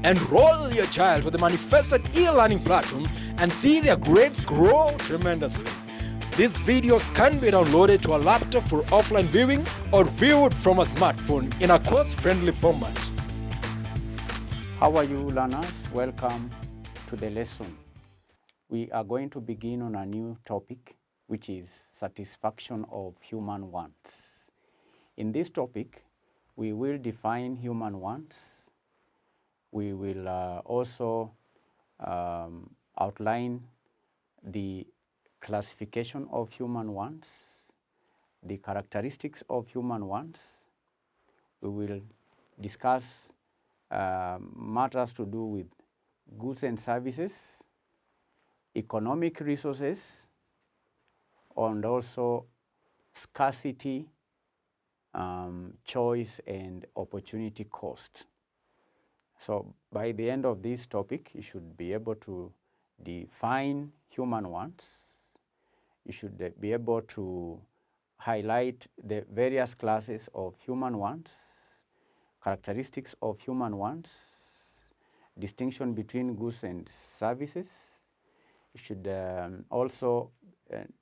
Enroll your child with the manifested e-learning platform and see their grades grow tremendously. These videos can be downloaded to a laptop for offline viewing or viewed from a smartphone in a course-friendly format. How are you, learners? Welcome to the lesson. We are going to begin on a new topic, which is satisfaction of human wants. In this topic, we will define human wants. We will also outline the classification of human wants, the characteristics of human wants. We will discuss matters to do with goods and services, economic resources, and also scarcity, choice, and opportunity cost. So by the end of this topic, you should be able to define human wants. You should be able to highlight the various classes of human wants, characteristics of human wants, distinction between goods and services. You should also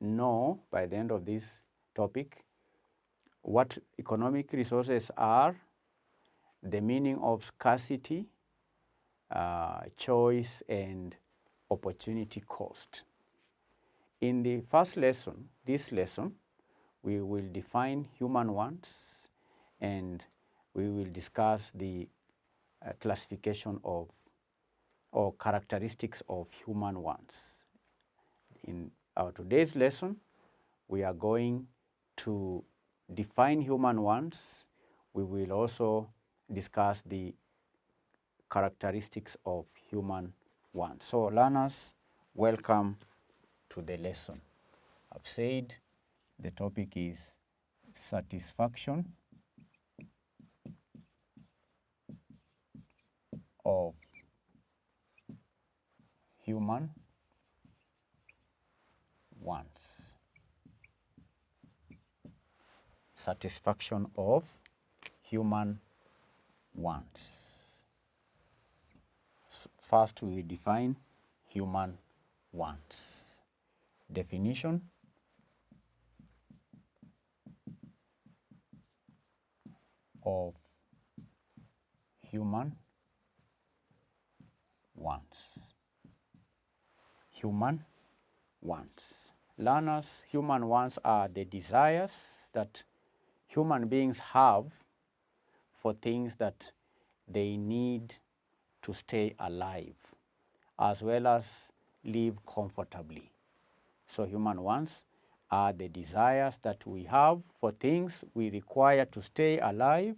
know by the end of this topic what economic resources are, the meaning of scarcity, choice, and opportunity cost. In the first lesson, this lesson, we will define human wants and we will discuss the classification of or characteristics of human wants. In our today's lesson, we are going to define human wants. We will also discuss the characteristics of human wants. So learners, welcome to the lesson. I've said the topic is satisfaction of human wants. Satisfaction of human wants. First, we define human wants. Definition: of human wants. Human wants. Learners, human wants are the desires that human beings have for things that they need to stay alive, as well as live comfortably. So human wants are the desires that we have for things we require to stay alive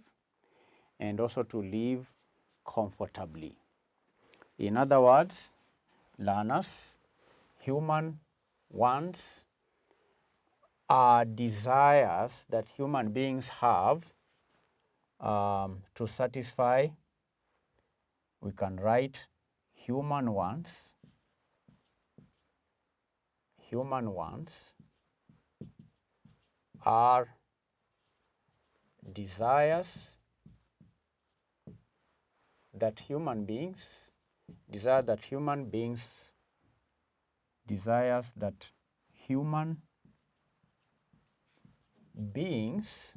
and also to live comfortably. In other words, learners, human wants are desires that human beings have to satisfy. We can write human wants. Human wants are desires that human beings desires that human beings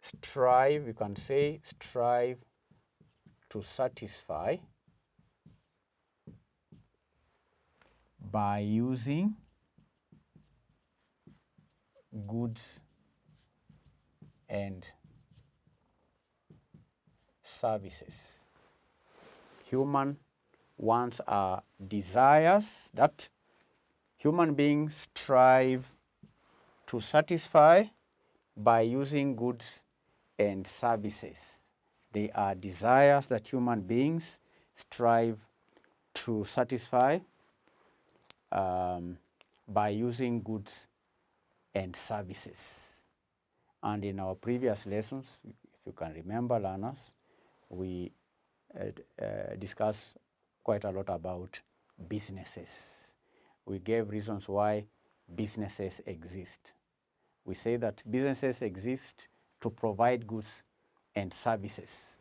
strive, you can say strive to satisfy by using goods and services. Human wants are desires that human beings strive to satisfy by using goods and services. They are desires that human beings strive to satisfy by using goods and services. And in our previous lessons, if you can remember, learners, we discussed quite a lot about businesses. We gave reasons why businesses exist. We say that businesses exist to provide goods and services.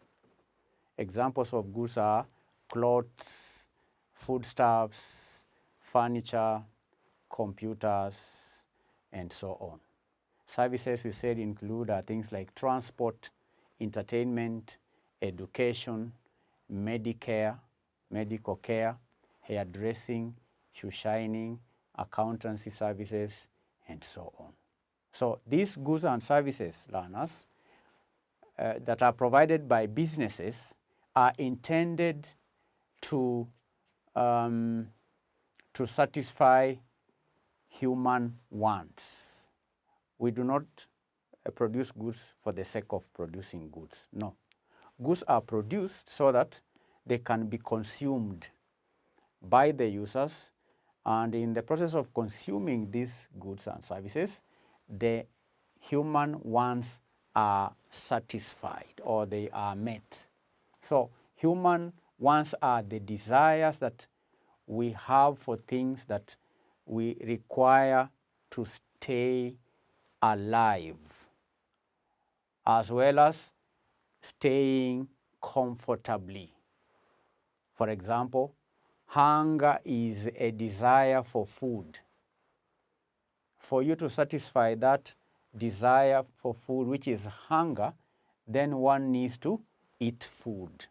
Examples of goods are clothes, foodstuffs, furniture, computers, and so on. Services, we said, include things like transport, entertainment, education, medical care, hairdressing, shoe shining, accountancy services, and so on. So these goods and services, learners, that are provided by businesses are intended to satisfy human wants. We do not produce goods for the sake of producing goods. No. Goods are produced so that they can be consumed by the users, and in the process of consuming these goods and services, the human wants are satisfied or they are met. So human wants are the desires that we have for things that we require to stay alive, as well as staying comfortably. For example, hunger is a desire for food. For you to satisfy that desire for food, which is hunger, then one needs to eat food.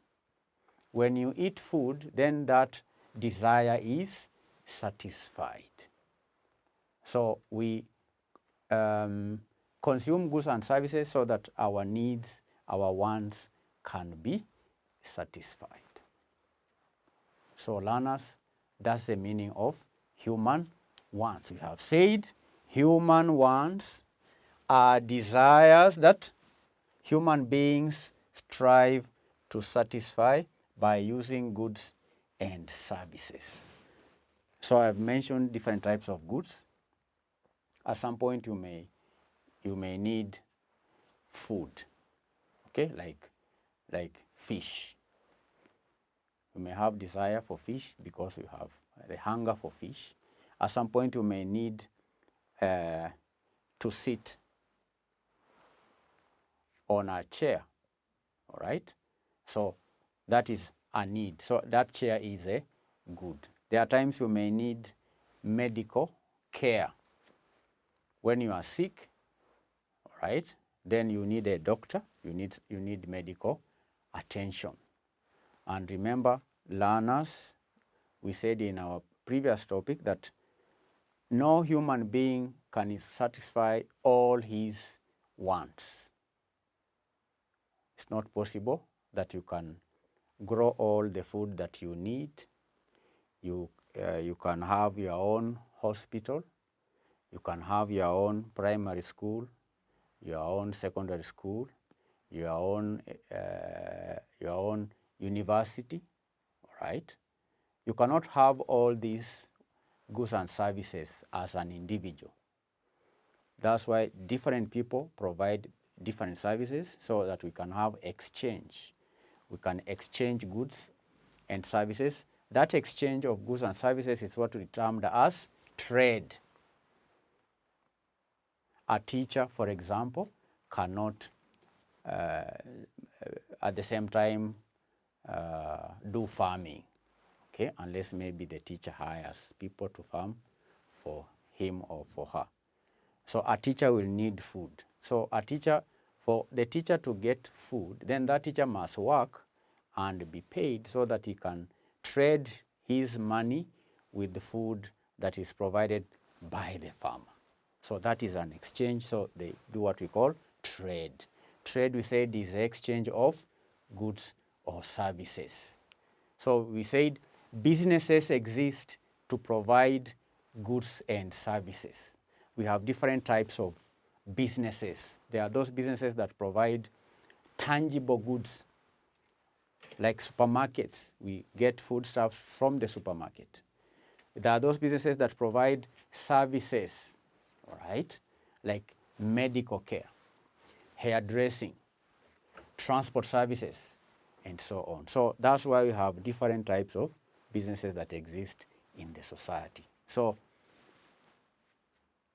When you eat food, then that desire is satisfied. So we consume goods and services so that our needs, our wants can be satisfied. So learners, that's the meaning of human wants. We have said human wants are desires that human beings strive to satisfy by using goods and services. So I've mentioned different types of goods. At some point you may need food, okay, like fish. You may have desire for fish because you have the hunger for fish. At some point you may need to sit on a chair, all right? So that is a need. So that chair is a good. There are times you may need medical care. When you are sick, all right, then you need a doctor, you need medical attention. And remember, learners, we said in our previous topic that no human being can satisfy all his wants. It's not possible that you can grow all the food that you need. You can have your own hospital. You can have your own primary school, your own secondary school, your own university, all right? You cannot have all these goods and services as an individual. That's why different people provide different services so that we can have exchange. We can exchange goods and services. That exchange of goods and services is what we termed as trade. A teacher, for example, cannot at the same time do farming, okay, unless maybe the teacher hires people to farm for him or for her. So a teacher will need food. So for the teacher to get food, then that teacher must work and be paid so that he can trade his money with the food that is provided by the farmer. So that is an exchange. So they do what we call trade. Trade, we said, is the exchange of goods or services. So we said businesses exist to provide goods and services. We have different types of businesses. There are those businesses that provide tangible goods, like supermarkets. We get foodstuffs from the supermarket. There are those businesses that provide services, all right, like medical care, hairdressing, transport services, and so on. So that's why we have different types of businesses that exist in the society. So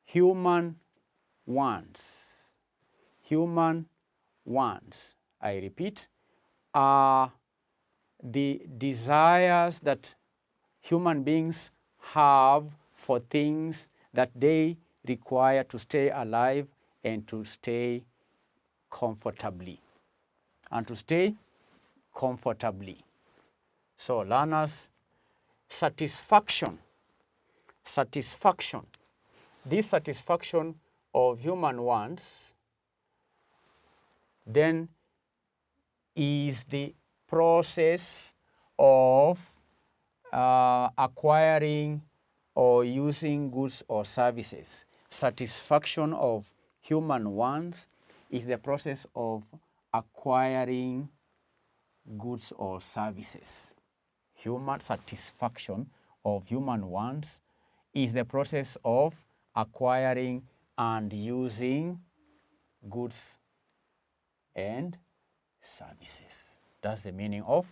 human wants I repeat, are the desires that human beings have for things that they require to stay alive and to stay comfortably. And to stay comfortably. So learners, satisfaction. This satisfaction of human wants then is the process of acquiring or using goods or services. Satisfaction of human wants is the process of acquiring goods or services. Human satisfaction of human wants is the process of acquiring and using goods and services. That's the meaning of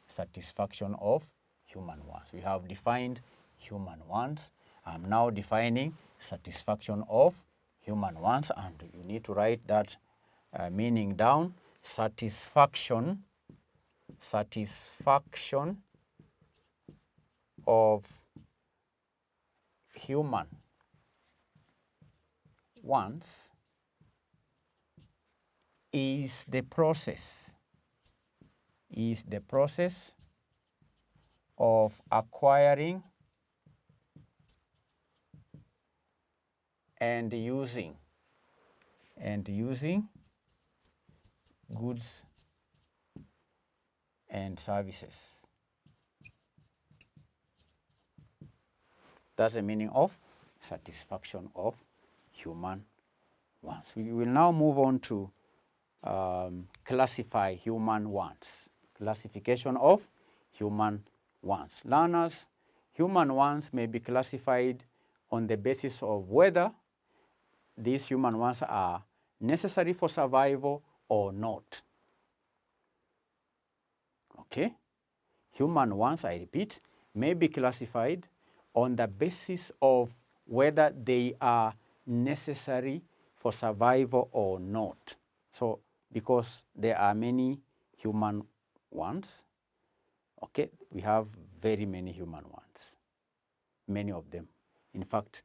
satisfaction of human wants. We have defined human wants. I'm now defining satisfaction of human wants, and you need to write that meaning down. Satisfaction of human wants is the process of acquiring and using goods and services. That's the meaning of satisfaction of human wants. We will now move on to classify human wants. Classification of human wants. Learners, human wants may be classified on the basis of whether these human wants are necessary for survival or not. Okay? Human wants, I repeat, may be classified on the basis of whether they are necessary for survival or not. So, because there are many human wants, okay, we have very many human wants, many of them. In fact,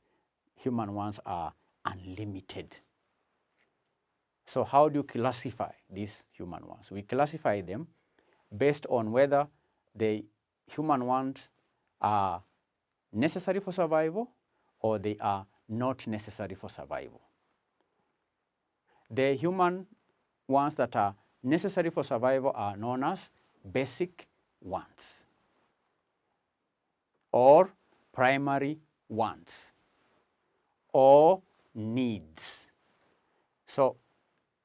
human wants are unlimited. So how do you classify these human wants? We classify them based on whether the human wants are necessary for survival or they are not necessary for survival. The human wants that are necessary for survival are known as basic wants or primary wants or needs. So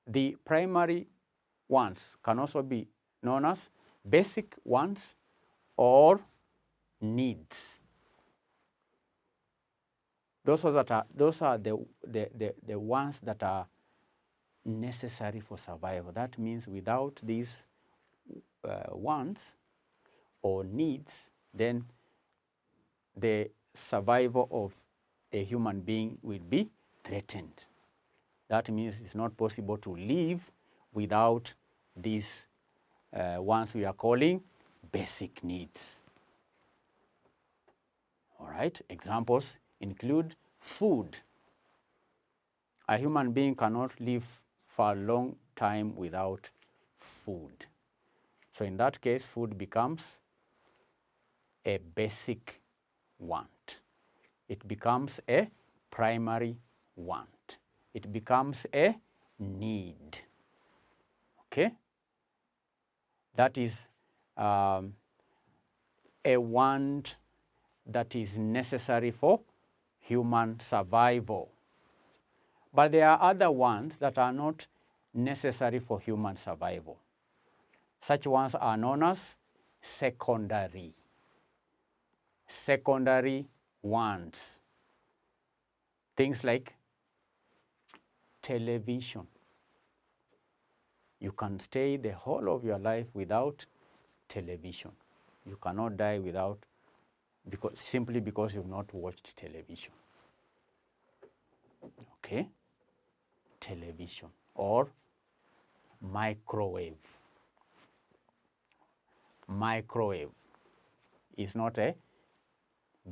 the primary wants can also be known as basic wants or needs. Those are the ones that are necessary for survival. That means without these wants or needs, then the survival of a human being will be threatened. That means it's not possible to live without these ones we are calling basic needs. All right, examples include food. A human being cannot live for a long time without food. So in that case, food becomes a basic want. It becomes a primary want. It becomes a need. Okay? That is a want that is necessary for human survival. But there are other ones that are not necessary for human survival. Such ones are known as secondary. Secondary wants. Things like television. You can stay the whole of your life without television. You cannot die without, simply because you've not watched television. Okay? Television. Or microwave. Microwave is not a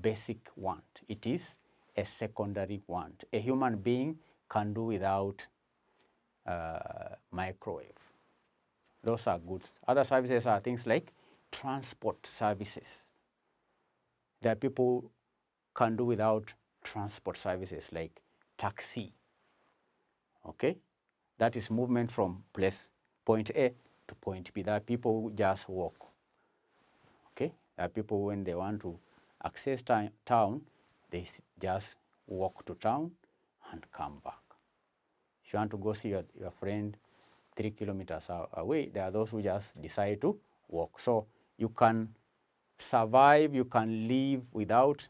basic want. It is a secondary want. A human being can do without microwave. Those are goods. Other services are things like transport services. There are people who can do without transport services like taxi. Okay? That is movement from point A to point B. There are people who just walk. Okay? There are people when they want to access town, they just walk to town and come back. If you want to go see your friend 3 kilometers away, there are those who just decide to walk. So you can survive, you can live without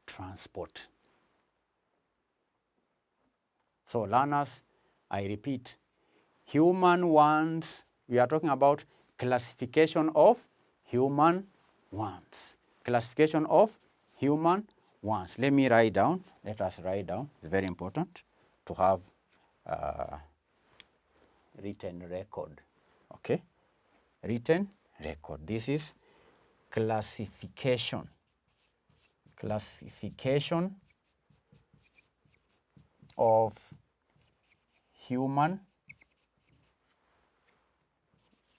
transport. So learners, I repeat, human wants, we are talking about classification of human wants. Classification of human wants. Let me write down, let us write down, it's very important to have written record, okay? Written record. This is classification. Classification of human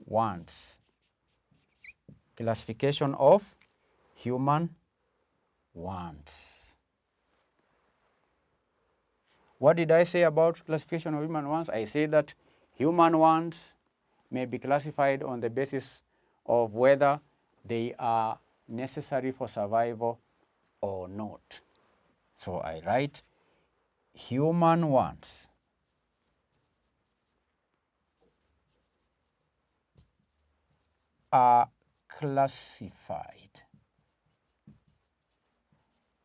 wants. Classification of human wants. What did I say about classification of human wants? I say that human wants may be classified on the basis of whether they are necessary for survival or not. So I write human wants are classified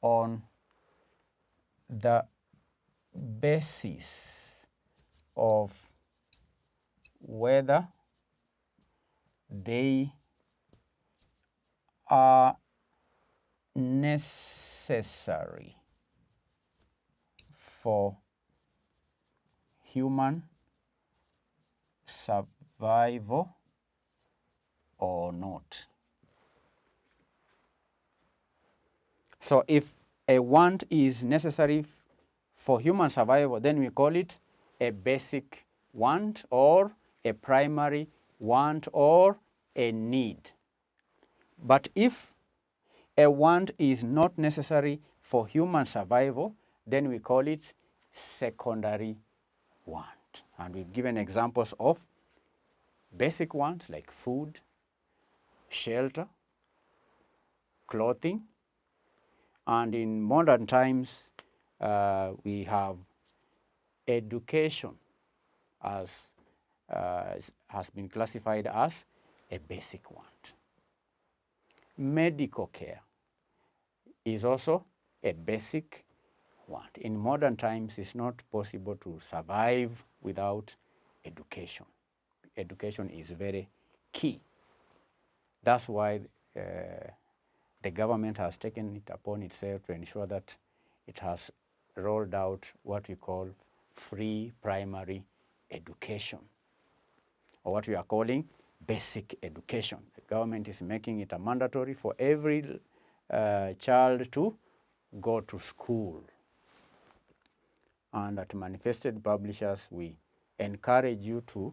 on the basis of whether they are necessary for human survival or not. So if a want is necessary for human survival, then we call it a basic want or a primary want or a need. But if a want is not necessary for human survival, then we call it secondary want. And we've given examples of basic wants like food, shelter, clothing, and in modern times we have education as has been classified as a basic want. Medical care is also a basic want. In modern times, it's not possible to survive without education. Education is very key. That's why the government has taken it upon itself to ensure that it has rolled out what we call free primary education, or what we are calling basic education. The government is making it a mandatory for every child to go to school. And at Manifested Publishers, we encourage you to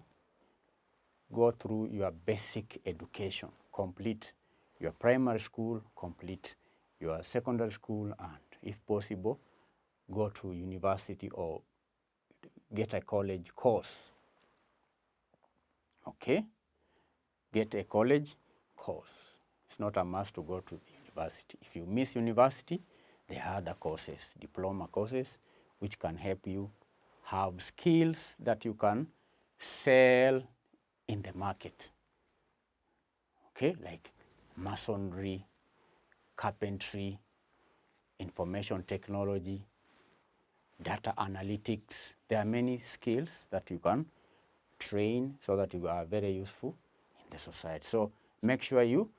go through your basic education, complete your primary school, complete your secondary school, and if possible, go to university or get a college course. Okay? Get a college course. It's not a must to go to university. If you miss university, there are other courses, diploma courses, which can help you have skills that you can sell in the market. Okay, like masonry, carpentry, information technology, data analytics. There are many skills that you can train so that you are very useful in the society. So make sure you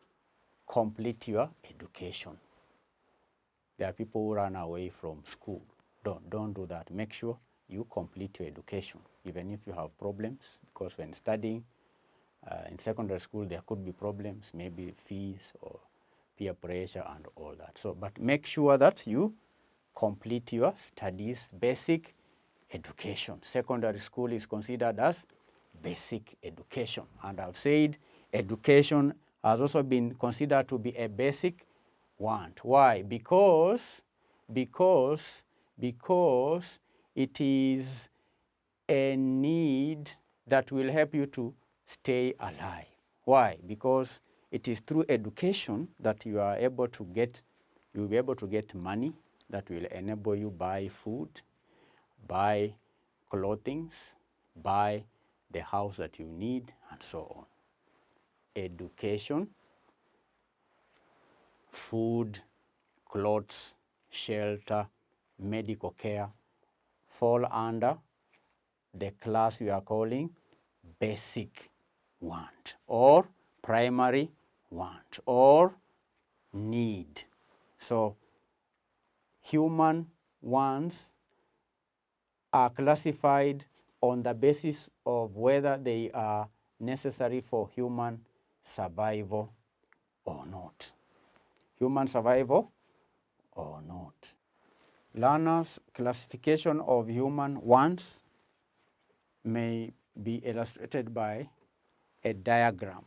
complete your education. There are people who run away from school. Don't do that. Make sure you complete your education, even if you have problems, because when studying in secondary school, there could be problems, maybe fees or peer pressure and all that. So, but make sure that you complete your studies, basic education. Secondary school is considered as basic education. And I've said education has also been considered to be a basic want. Why? Because it is a need that will help you to stay alive. Why? Because it is through education that you are able to get, you'll be able to get money that will enable you buy food, buy clothing, buy the house that you need, and so on. Education, food, clothes, shelter, medical care fall under the class we are calling basic want or primary want or need. So human wants are classified on the basis of whether they are necessary for human survival or not. Human survival or not. Learners' classification of human wants may be illustrated by a diagram.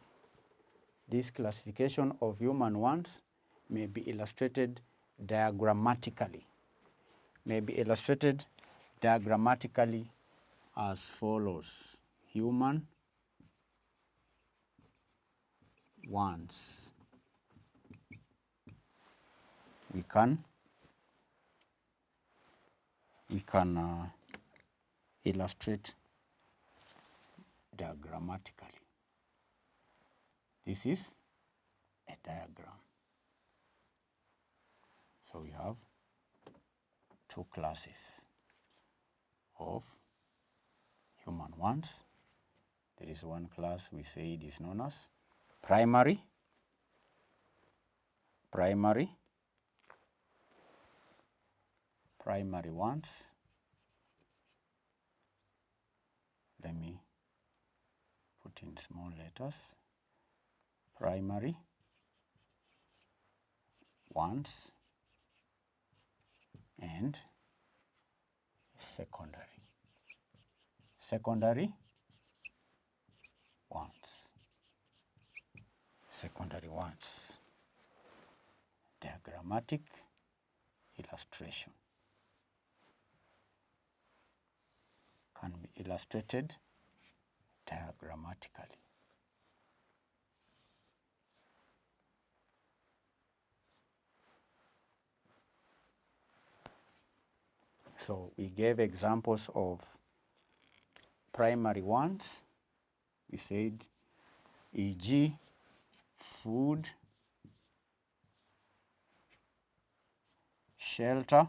This classification of human wants may be illustrated diagrammatically. May be illustrated diagrammatically as follows. Human wants. We can illustrate diagrammatically. This is a diagram. So we have two classes of human wants. There is one class we say it is known as primary wants. Let me put in small letters. Primary wants and secondary wants. Secondary wants. Diagrammatic illustration can be illustrated diagrammatically. So we gave examples of primary wants. We said, e.g., food, shelter,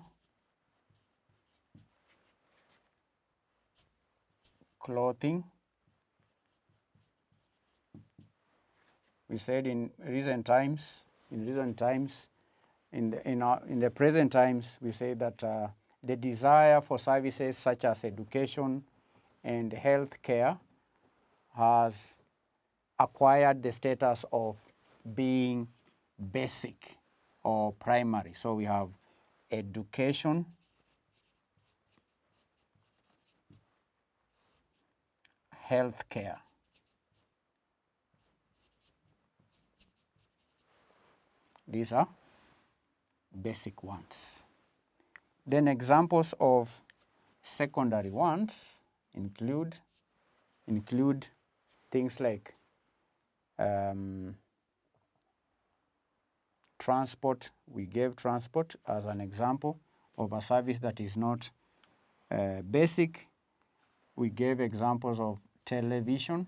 clothing. We said in the present times, we say that the desire for services such as education and health care has acquired the status of being basic or primary. So we have education, health care. These are basic wants. Then examples of secondary wants include things like transport. We gave transport as an example of a service that is not basic. We gave examples of television,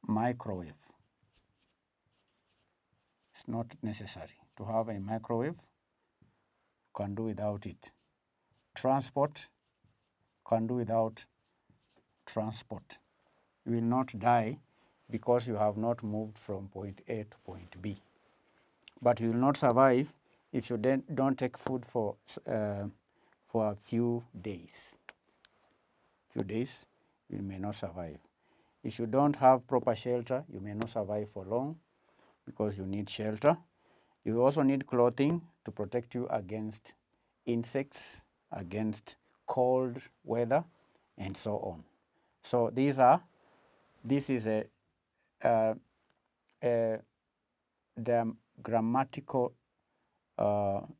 microwave. It's not necessary to have a microwave. You can do without it. Transport, can do without transport. You will not die because you have not moved from point A to point B. But you will not survive if you don't take food for a few days, you may not survive. If you don't have proper shelter, you may not survive for long because you need shelter. You also need clothing to protect you against insects, against cold weather, and so on. So this is the grammatical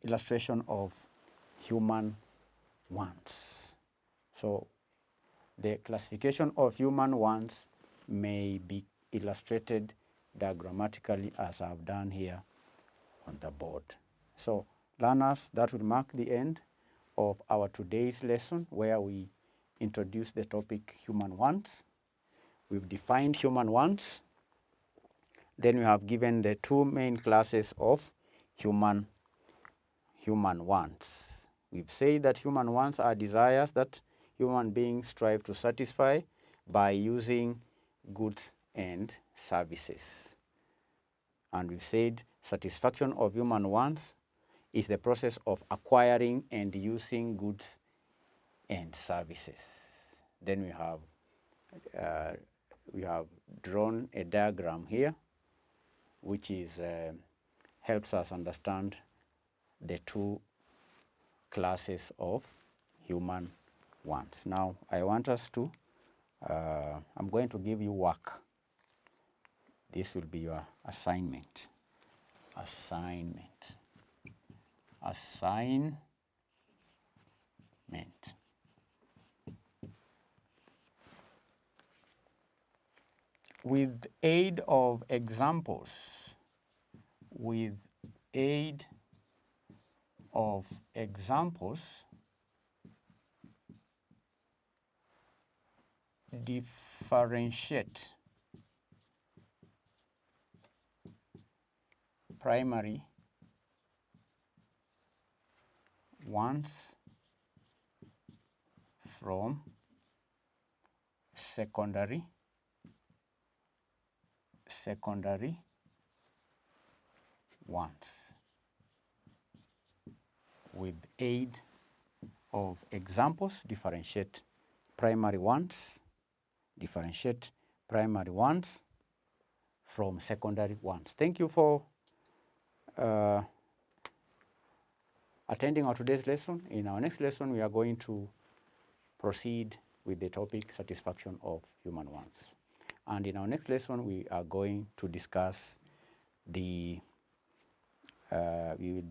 illustration of human wants. So the classification of human wants may be illustrated diagrammatically as I've done here on the board. So learners, that will mark the end of our today's lesson, where we introduce the topic human wants. We've defined human wants. Then we have given the two main classes of human wants. We've said that human wants are desires that human beings strive to satisfy by using goods and services. And we've said satisfaction of human wants is the process of acquiring and using goods and services. Then we have drawn a diagram here, which is helps us understand the two classes of human wants. Now, I want us to, I'm going to give you work. This will be your assignment. Assignment. With aid of examples, differentiate primary wants from secondary wants. With aid of examples, differentiate primary wants from secondary wants. Thank you for attending our today's lesson. In our next lesson, we are going to proceed with the topic satisfaction of human wants. And in our next lesson, we are going to discuss today we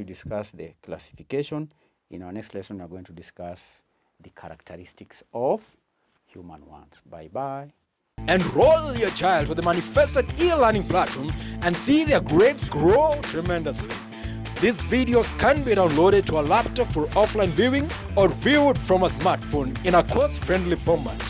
discuss the classification. In our next lesson, we are going to discuss the characteristics of human wants. Bye-bye. Enroll your child for the Manifested e-learning platform and see their grades grow tremendously. These videos can be downloaded to a laptop for offline viewing or viewed from a smartphone in a cost-friendly format.